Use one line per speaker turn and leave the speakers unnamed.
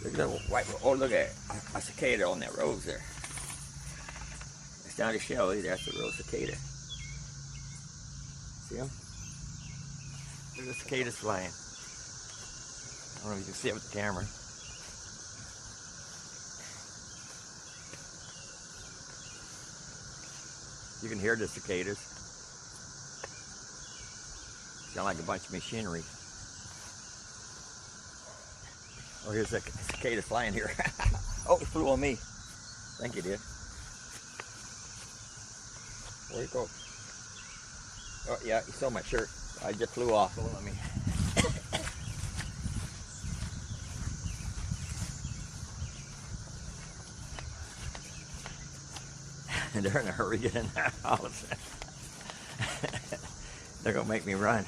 Look at that white. Oh, look at a cicada on that rose there. It's not a shell either. That's a rose cicada. See them? Look at the cicadas flying. I don't know if you can see it with the camera. You can hear the cicadas. Sound like a bunch of machinery. Oh, here's a cicada flying here. Oh, it flew on me. I think it did. Where'd it go? Oh, yeah, you saw my shirt. I just flew off. Flew on me. They're in a hurry to get in the house. They're going to make me run.